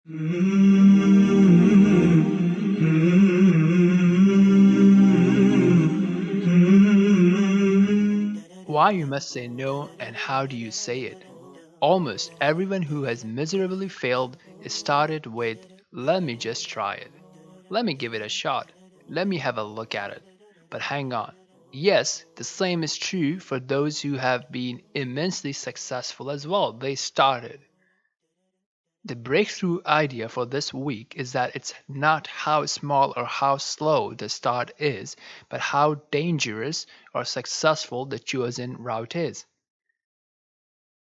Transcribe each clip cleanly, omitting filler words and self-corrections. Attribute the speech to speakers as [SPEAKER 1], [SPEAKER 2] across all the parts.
[SPEAKER 1] Why you must say no and how do you say it? Almost everyone who has miserably failed started with, let me just try it. Let me give it a shot. Let me have a look at it. But hang on. Yes, the same is true for those who have been immensely successful as well. They started. The breakthrough idea for this week is that it's not how small or how slow the start is, but how dangerous or successful the chosen route is.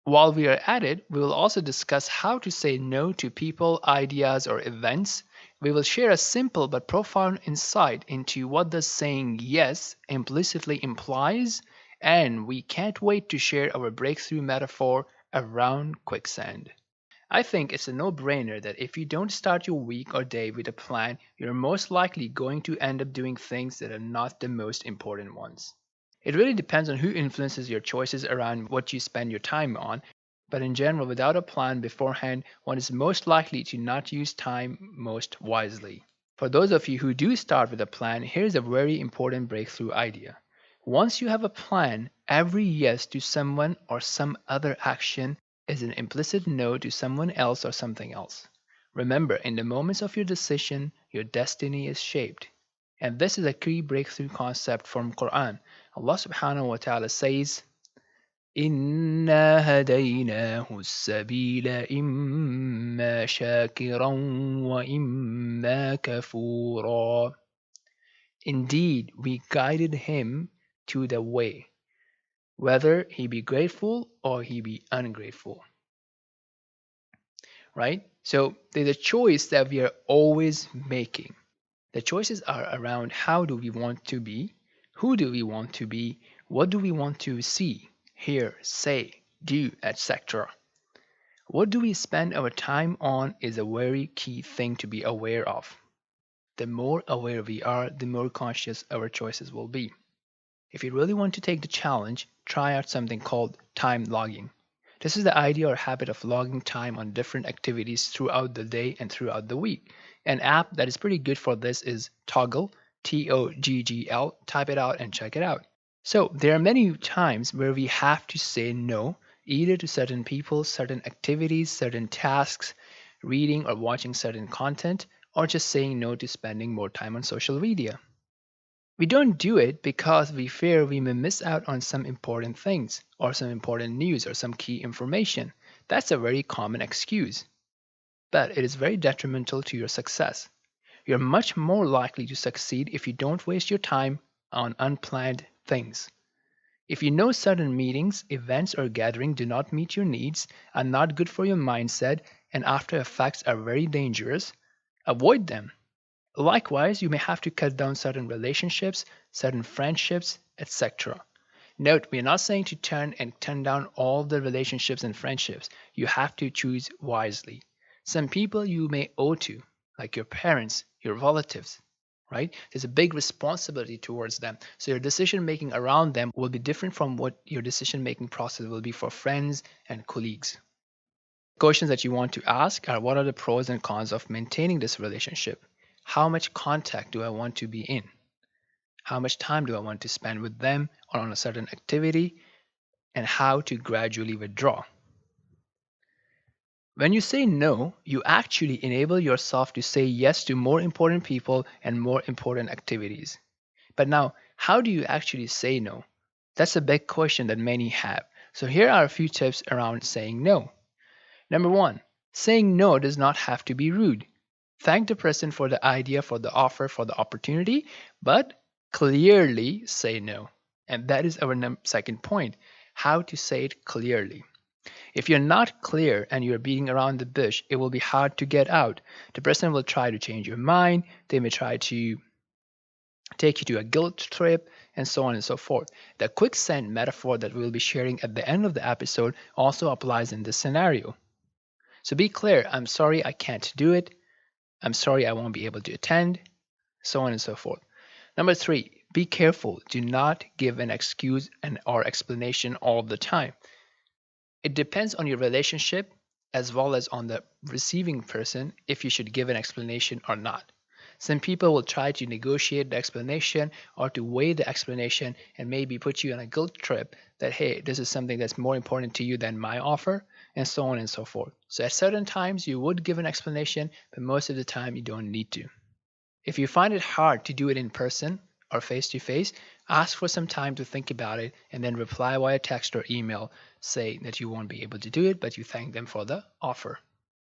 [SPEAKER 1] While we are at it, we will also discuss how to say no to people, ideas, or events. We will share a simple but profound insight into what the saying yes implicitly implies, and we can't wait to share our breakthrough metaphor around quicksand. I think it's a no brainer that if you don't start your week or day with a plan, you're most likely going to end up doing things that are not the most important ones. It really depends on who influences your choices around what you spend your time on, but in general, without a plan beforehand, one is most likely to not use time most wisely. For those of you who do start with a plan, here's a very important breakthrough idea. Once you have a plan, every yes to someone or some other action is an implicit no to someone else or something else. Remember, in the moments of your decision, your destiny is shaped. And this is a key breakthrough concept from Quran. Allah subhanahu wa ta'ala says, إِنَّا هَدَيْنَاهُ السَّبِيلَ إِمَّا شَاكِرًا وَإِمَّا كَفُورًا. Indeed, we guided him to the way, whether he be grateful or he be ungrateful. Right? So there's a choice that we are always making. The choices are around how do we want to be, who do we want to be, what do we want to see, hear, say, do, etc. What do we spend our time on is a very key thing to be aware of. The more aware we are, the more conscious our choices will be. If you really want to take the challenge, try out something called time logging. This is the idea or habit of logging time on different activities throughout the day and throughout the week. An app that is pretty good for this is Toggl, Toggl. Type it out and check it out. So, there are many times where we have to say no, either to certain people, certain activities, certain tasks, reading or watching certain content, or just saying no to spending more time on social media. We don't do it because we fear we may miss out on some important things, or some important news, or some key information. That's a very common excuse. But it is very detrimental to your success. You're much more likely to succeed if you don't waste your time on unplanned things. If you know certain meetings, events, or gatherings do not meet your needs, are not good for your mindset, and after effects are very dangerous, avoid them. Likewise, you may have to cut down certain relationships, certain friendships, etc. Note, we are not saying to turn down all the relationships and friendships. You have to choose wisely. Some people you may owe to, like your parents, your relatives, right? There's a big responsibility towards them. So your decision making around them will be different from what your decision making process will be for friends and colleagues. Questions that you want to ask are, what are the pros and cons of maintaining this relationship? How much contact do I want to be in? How much time do I want to spend with them or on a certain activity? And how to gradually withdraw. When you say no, you actually enable yourself to say yes to more important people and more important activities. But now, how do you actually say no? That's a big question that many have. So here are a few tips around saying no. Number one, saying no does not have to be rude. Thank the person for the idea, for the offer, for the opportunity, but clearly say no. And that is our second point, how to say it clearly. If you're not clear and you're beating around the bush, it will be hard to get out. The person will try to change your mind, they may try to take you to a guilt trip, and so on and so forth. The quicksand metaphor that we'll be sharing at the end of the episode also applies in this scenario. So be clear, I'm sorry I can't do it. I'm sorry I won't be able to attend, so on and so forth. Number three, be careful. Do not give an excuse or explanation all the time. It depends on your relationship as well as on the receiving person if you should give an explanation or not. Some people will try to negotiate the explanation or to weigh the explanation and maybe put you on a guilt trip that, hey, this is something that's more important to you than my offer, and so on and so forth. So at certain times you would give an explanation, but most of the time you don't need to. If you find it hard to do it in person or face to face, ask for some time to think about it and then reply via text or email saying that you won't be able to do it, but you thank them for the offer.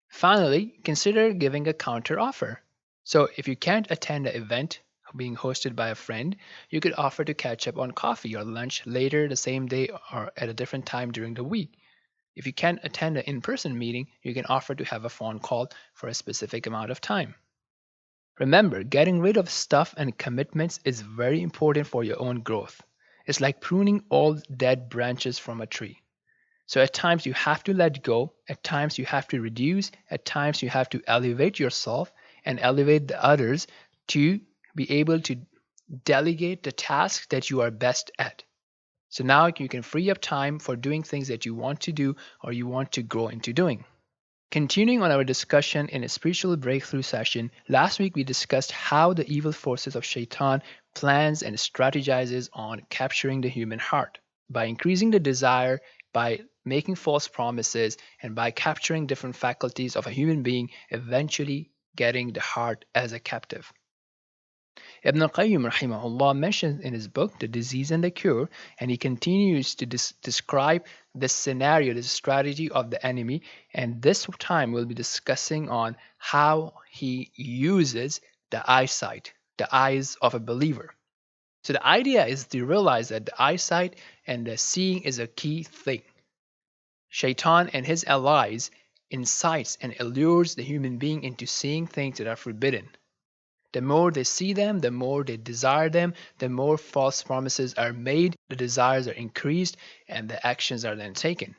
[SPEAKER 1] Finally, consider giving a counter offer. So if you can't attend an event being hosted by a friend, you could offer to catch up on coffee or lunch later the same day or at a different time during the week. If you can't attend an in-person meeting, you can offer to have a phone call for a specific amount of time. Remember, getting rid of stuff and commitments is very important for your own growth. It's like pruning all dead branches from a tree. So at times you have to let go, at times you have to reduce, at times you have to elevate yourself and elevate the others to be able to delegate the tasks that you are best at. So now you can free up time for doing things that you want to do or you want to grow into doing. Continuing on our discussion in a spiritual breakthrough session, last week we discussed how the evil forces of Shaitan plans and strategizes on capturing the human heart by increasing the desire, by making false promises, and by capturing different faculties of a human being, eventually getting the heart as a captive. Ibn AlQayyum Rahimaullah mentions in his book The Disease and the Cure, and he continues to describe this scenario, this strategy of the enemy, and this time we'll be discussing on how he uses the eyesight, the eyes of a believer. So the idea is to realize that the eyesight and the seeing is a key thing. Shaitan and his allies incites and allures the human being into seeing things that are forbidden. The more they see them, the more they desire them, the more false promises are made, the desires are increased, and the actions are then taken.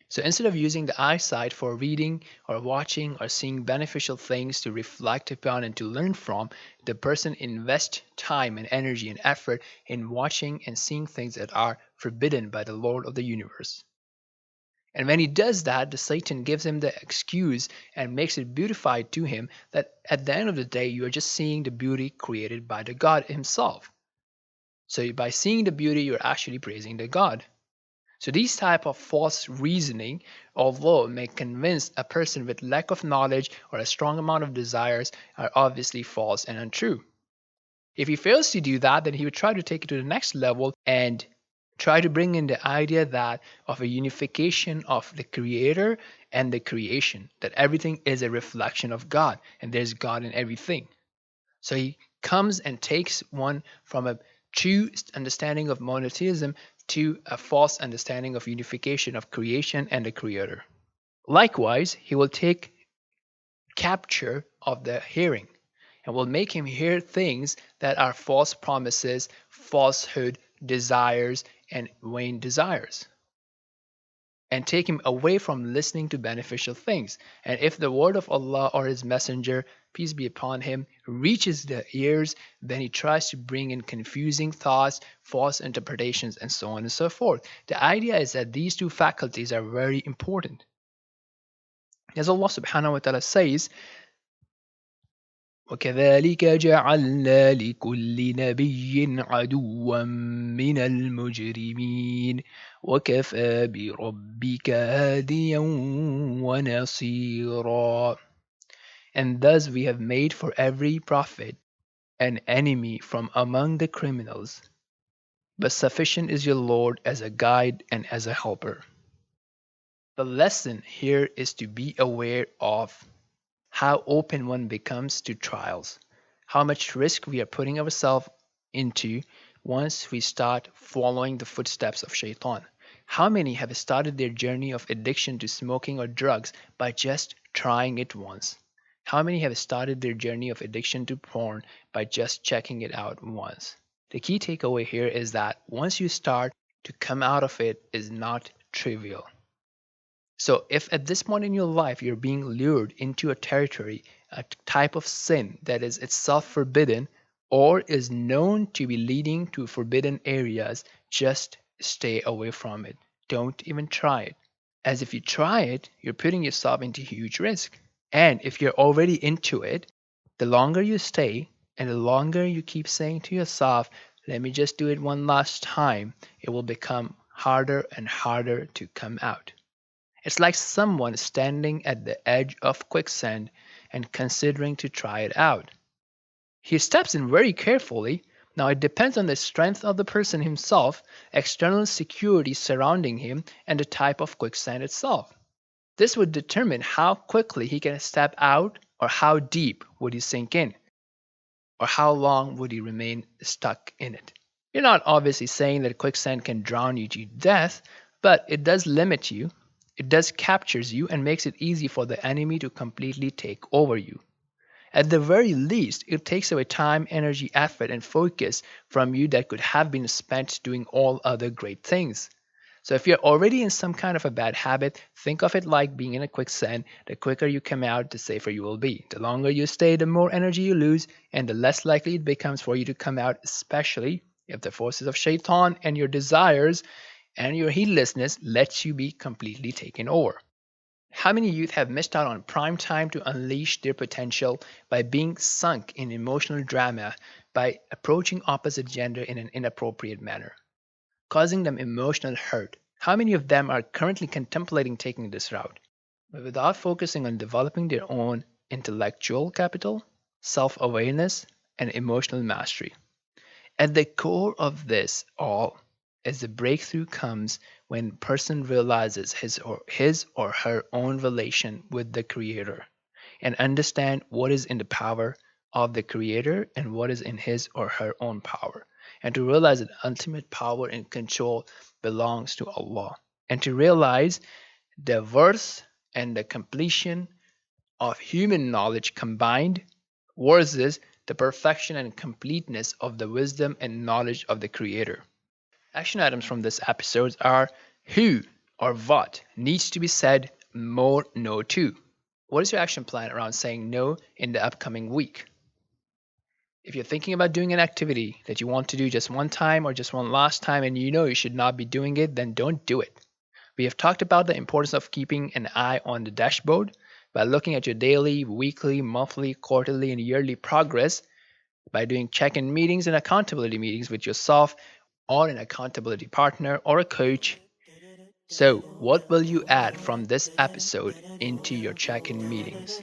[SPEAKER 1] So instead of using the eyesight for reading or watching or seeing beneficial things to reflect upon and to learn from, the person invests time and energy and effort in watching and seeing things that are forbidden by the Lord of the universe. And when he does that, the Satan gives him the excuse and makes it beautified to him that at the end of the day, you are just seeing the beauty created by the God himself. So by seeing the beauty, you're actually praising the God. So these type of false reasoning, although may convince a person with lack of knowledge or a strong amount of desires, are obviously false and untrue. If he fails to do that, then he would try to take it to the next level and try to bring in the idea that of a unification of the creator and the creation, that everything is a reflection of God and there's God in everything. So he comes and takes one from a true understanding of monotheism to a false understanding of unification of creation and the creator. Likewise, he will take capture of the hearing and will make him hear things that are false promises, falsehood, desires, and vain desires, and take him away from listening to beneficial things. And if the word of Allah or his messenger, peace be upon him, reaches the ears, then he tries to bring in confusing thoughts, false interpretations, and so on and so forth. The idea is that these two faculties are very important. As Allah subhanahu wa ta'ala says, وكذلك جعلنا لكل نبي عدوا من المجرمين وكفى بربك هاديا ونصيرا. And thus we have made for every prophet an enemy from among the criminals, but sufficient is your Lord as a guide and as a helper. The lesson here is to be aware of how open one becomes to trials, how much risk we are putting ourselves into once we start following the footsteps of Shaitan. How many have started their journey of addiction to smoking or drugs by just trying it once? How many have started their journey of addiction to porn by just checking it out once? The key takeaway here is that once you start, to come out of it is not trivial. So if at this point in your life you're being lured into a territory, a type of sin that is itself forbidden or is known to be leading to forbidden areas, just stay away from it. Don't even try it. As if you try it, you're putting yourself into huge risk. And if you're already into it, the longer you stay and the longer you keep saying to yourself, let me just do it one last time, it will become harder and harder to come out. It's like someone standing at the edge of quicksand and considering to try it out. He steps in very carefully. Now it depends on the strength of the person himself, external security surrounding him, and the type of quicksand itself. This would determine how quickly he can step out, or how deep would he sink in, or how long would he remain stuck in it. You're not obviously saying that quicksand can drown you to death, but it does limit you, it does captures you and makes it easy for the enemy to completely take over you. At the very least, it takes away time, energy, effort, and focus from you that could have been spent doing all other great things. So if you're already in some kind of a bad habit, think of it like being in a quicksand. The quicker you come out, the safer you will be. The longer you stay, the more energy you lose, and the less likely it becomes for you to come out, especially if the forces of shaitan and your desires and your heedlessness lets you be completely taken over. How many youth have missed out on prime time to unleash their potential by being sunk in emotional drama, by approaching opposite gender in an inappropriate manner, causing them emotional hurt? How many of them are currently contemplating taking this route, but without focusing on developing their own intellectual capital, self-awareness, and emotional mastery? At the core of this all is the breakthrough comes when a person realizes his or her own relation with the Creator and understand what is in the power of the Creator and what is in his or her own power, and to realize that ultimate power and control belongs to Allah, and to realize the worth and the completion of human knowledge combined versus the perfection and completeness of the wisdom and knowledge of the Creator. Action items from this episode are: who or what needs to be said more no to? What is your action plan around saying no in the upcoming week? If you're thinking about doing an activity that you want to do just one time or just one last time and you know you should not be doing it, then don't do it. We have talked about the importance of keeping an eye on the dashboard by looking at your daily, weekly, monthly, quarterly, and yearly progress, by doing check-in meetings and accountability meetings with yourself or an accountability partner or a coach. So, what will you add from this episode into your check-in meetings?